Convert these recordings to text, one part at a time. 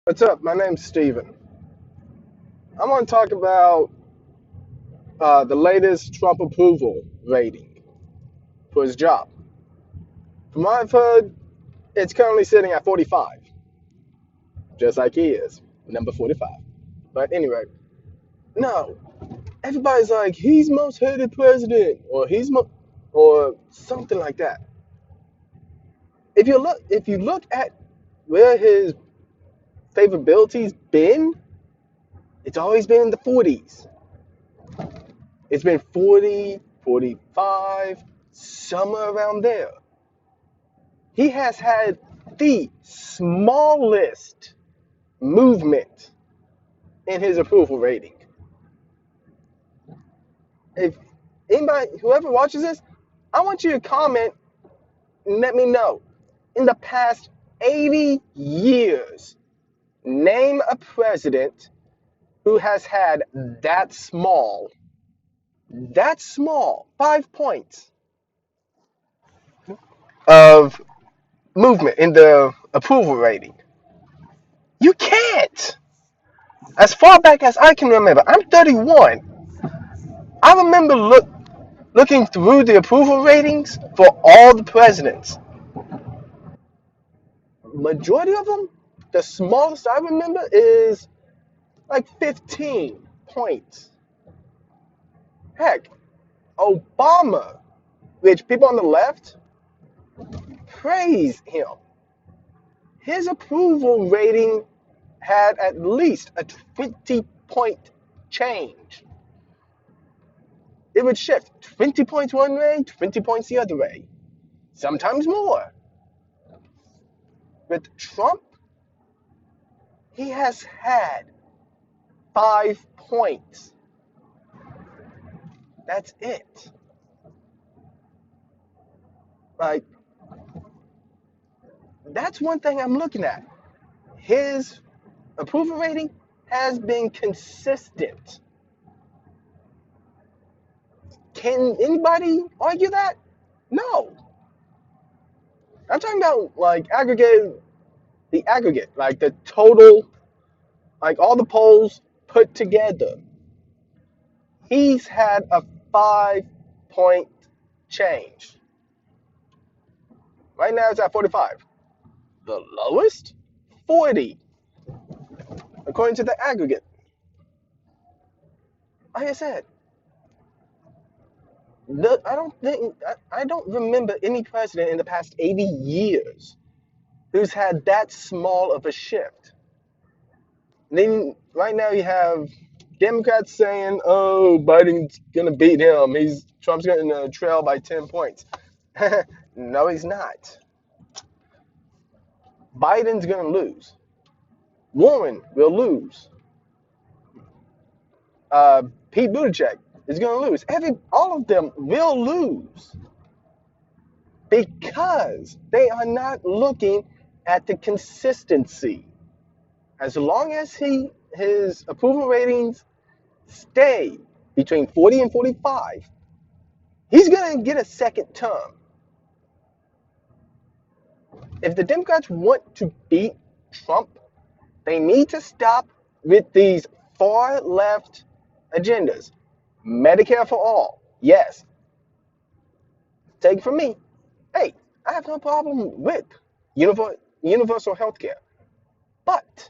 What's up? My name's Steven. I'm going to talk about the latest Trump approval rating for his job. From what I've heard, it's currently sitting at 45, just like he is, number 45. But anyway, no, everybody's like, he's most hated president, or or something like that. If you look at where his favorability's been, it's always been in the 40s. It's been 40, 45, somewhere around there. He has had the smallest movement in his approval rating. If whoever watches this, I want you to comment and let me know. In the past 80 years, name a president who has had that small, 5 points of movement in the approval rating. You can't. As far back as I can remember, I'm 31. I remember looking through the approval ratings for all the presidents. Majority of them, the smallest I remember is like 15 points. Heck, Obama, which people on the left praise him. His approval rating had at least a 20-point change. It would shift 20 points one way, 20 points the other way, sometimes more. With Trump, he has had 5 points. That's it. Like, that's one thing I'm looking at. His approval rating has been consistent. Can anybody argue that? No. I'm talking about like aggregate, like the total, like all the polls put together. He's had a 5 point change. Right now it's at 45. The lowest? 40, according to the aggregate. Like I said, I don't remember any president in the past 80 years who's had that small of a shift. Then right now you have Democrats saying, "Oh, Biden's gonna beat him. Trump's gonna trail by 10 points." No, he's not. Biden's gonna lose. Warren will lose. Pete Buttigieg is gonna lose. All of them will lose because they are not looking at the consistency. As long as his approval ratings stay between 40 and 45, he's going to get a second term. If the Democrats want to beat Trump, they need to stop with these far left agendas. Medicare for all, yes. Take it from me. Hey, I have no problem with universal health care. But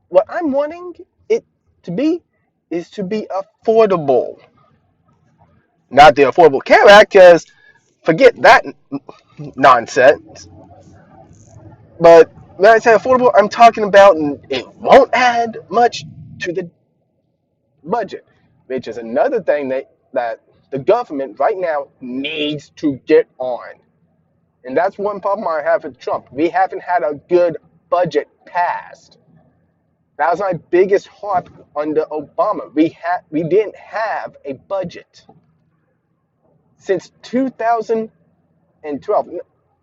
what I'm wanting it to be is to be affordable. Not the Affordable Care Act, because forget that nonsense. But when I say affordable, I'm talking about it won't add much to the budget, which is another thing that the government right now needs to get on. And that's one problem I have with Trump. We haven't had a good budget passed. That was my biggest harp under Obama. We didn't have a budget since 2012.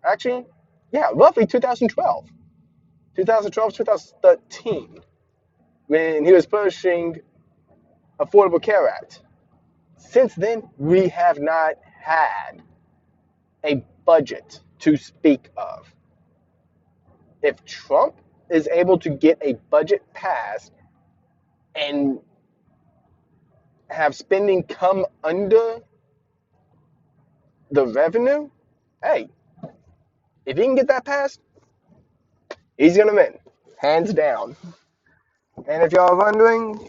Actually, yeah, roughly 2012. 2012, 2013, when he was pushing Affordable Care Act. Since then, we have not had a budget to speak of. If Trump is able to get a budget passed and have spending come under the revenue, hey, if he can get that passed, he's gonna win, hands down. And if y'all are wondering,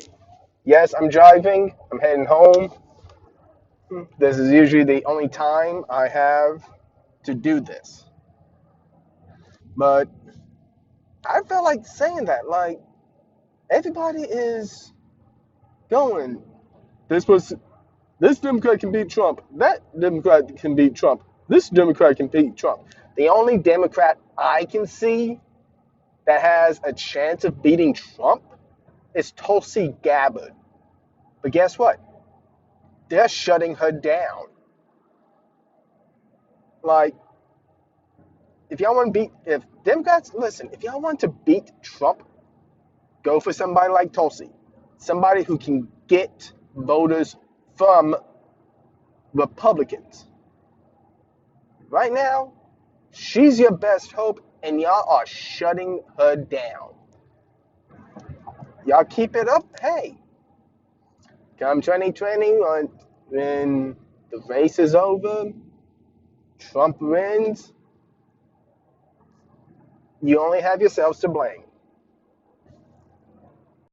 yes, I'm driving. I'm heading home. This is usually the only time I have to do this. But I felt like saying that. Like, everybody is going, this was this Democrat can beat Trump. That Democrat can beat Trump. This Democrat can beat Trump. The only Democrat I can see that has a chance of beating Trump is Tulsi Gabbard. But guess what? They're shutting her down. Like, if y'all want to beat, if Democrats, listen, if y'all want to beat Trump, go for somebody like Tulsi. Somebody who can get voters from Republicans. Right now, she's your best hope, and y'all are shutting her down. Y'all keep it up, hey, come 2020, when the race is over, Trump wins, you only have yourselves to blame.